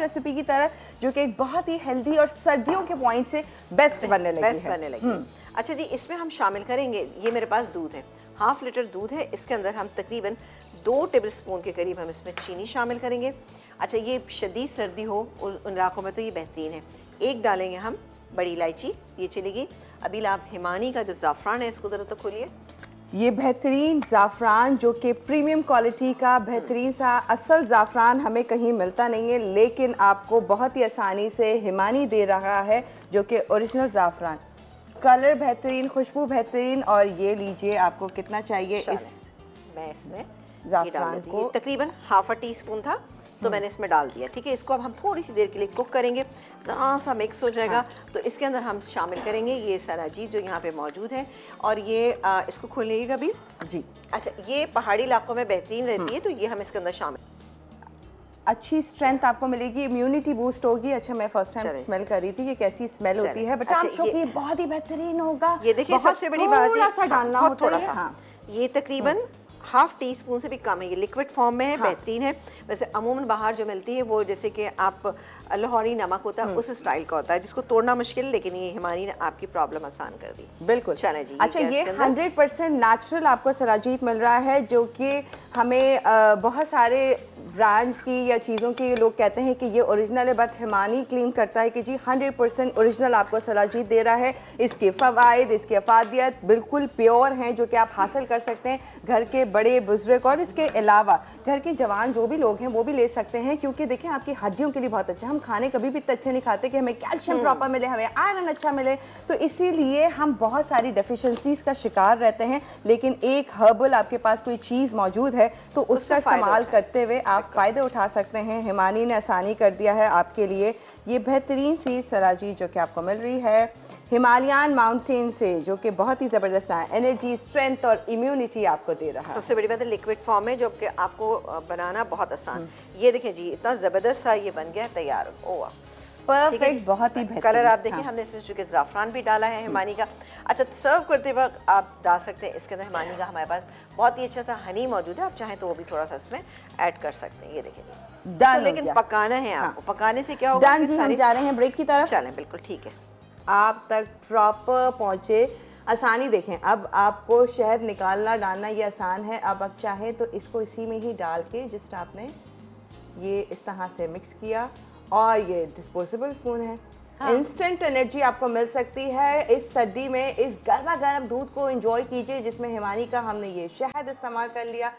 Recipe की तरह, जो कि एक बहुत ही हेल्दी और सर्दियों के पॉइंट से बेस्ट बनने लगी। अच्छा जी, इसमें हम शामिल करेंगे, ये मेरे पास दूध है, 1/2 लीटर दूध है, इसके अंदर हम तकरीबन 2 टेबलस्पून के करीब हम इसमें चीनी शामिल करेंगे। अच्छा, ये शदीद सर्दी हो उन इलाकों में तो ये बेहतरीन है। एक डालेंगे हम बड़ी इलायची, ये चलेगी। अभी आप हिमानी का जो ज़ाफ़रान है इसको ज़रा तो खोलिए। ये बेहतरीन ज़ाफ़रान जो कि प्रीमियम क्वालिटी का बेहतरीन सा असल ज़ाफ़रान हमें कहीं मिलता नहीं है, लेकिन आपको बहुत ही आसानी से हिमानी दे रहा है, जो कि ओरिजिनल ज़ाफ़रान। कलर बेहतरीन, खुशबू बेहतरीन। और ये लीजिए, आपको कितना चाहिए मैं इसमें ज़ाफ़रान को, तकरीबन 1/2 टीस्पून था, तो मैंने इसमें डाल दिया। ठीक है, इसको अब हम थोड़ी सी देर के लिए कुक करेंगे, ज़रा सा मिक्स हो जाएगा। तो इसके अंदर हम शामिल करेंगे ये सारा चीज़ जो यहाँ पे मौजूद है। और ये इसको खोलिएगा भी जी। अच्छा, ये पहाड़ी इलाकों में बेहतरीन रहती है, तो ये हम इसके अंदर शामिल, अच्छी स्ट्रेंथ आपको मिलेगी, इम्यूनिटी बूस्ट होगी। अच्छा, मैं फर्स्ट टाइम स्मेल कर रही थी कि कैसी स्मेल होती है, बट आप शो कि बहुत ही बेहतरीन होगा। ये देखिए, सबसे बड़ी बात थोड़ा सा डालना होता है, थोड़ा सा। ये तकरीबन 1/2 टीस्पून से भी कम है, ये लिक्विड फॉर्म में है, बेहतरीन है। वैसे अमूमन बाहर जो मिलती है वो जैसे कि आप लाहौरी नमक होता है उस स्टाइल का होता है, जिसको तोड़ना मुश्किल, लेकिन ये हिमानी ने आपकी प्रॉब्लम आसान कर दी। बिल्कुल। चलें जी। अच्छा, ये 100% नेचुरल आपको सलाजीत मिल रहा है, जो कि हमें बहुत सारे ब्रांड्स की या चीज़ों की लोग कहते हैं कि ये ओरिजिनल है, बट हिमानी क्लेम करता है कि जी 100% ओरिजिनल आपको सलाजीत दे रहा है। इसके फ़वाइद, इसकी अफादियत बिल्कुल प्योर हैं, जो कि आप हासिल कर सकते हैं। घर के बड़े बुजुर्ग और इसके अलावा घर के जवान जो भी लोग हैं वो भी ले सकते हैं, क्योंकि देखें आपकी हड्डियों के लिए बहुत अच्छा। हम खाने कभी भी इतने अच्छे नहीं खाते कि हमें कैल्शियम प्रॉपर मिले, हमें आयरन अच्छा मिले, तो इसीलिए हम बहुत सारी डेफिशिएंसीज का शिकार रहते हैं। लेकिन एक हर्बल आपके पास कोई चीज़ मौजूद है तो उसका इस्तेमाल करते हुए आप फ़ायदे उठा सकते हैं। हिमानी ने आसानी कर दिया है आपके लिए। ये बेहतरीन सी सलाजी जो कि आपको मिल रही है हिमालयन माउंटेन से, जो कि बहुत ही ज़बरदस्त है, एनर्जी, स्ट्रेंथ और इम्यूनिटी आपको दे रहा है। सबसे बड़ी बात है लिक्विड फॉर्म में, जो कि आपको बनाना बहुत आसान। ये देखें जी, इतना ज़बरदस्त सा ये बन गया तैयार। ओह परफेक्ट, बहुत ही बेहतरीन कलर। आप देखिए, हमने इसमें चूँकि ज़ाफ़रान भी डाला है हिमानी का। अच्छा, सर्व करते वक्त आप डाल सकते हैं इसके अंदर हिमानी का, हमारे पास बहुत ही अच्छा सा हनी मौजूद है, आप चाहें तो वो भी थोड़ा सा इसमें ऐड कर सकते हैं। ये देखिए डन। लेकिन पकाना है आपको, पकाने से क्या होगा? डन जी, हम जा रहे हैं ब्रेक की तरफ। चलें, बिल्कुल ठीक है। आप तक प्रॉपर पहुँचे, आसानी देखें। अब आपको शहद निकालना डालना ये आसान है। अब आप चाहें तो इसको इसी में ही डाल के जस्ट आपने ये इस तरह से मिक्स किया, और ये डिस्पोजेबल स्पून है। इंस्टेंट एनर्जी आपको मिल सकती है इस सर्दी में। इस गर्मा गर्म दूध को एंजॉय कीजिए, जिसमें हिमानी का हमने ये शहद इस्तेमाल कर लिया।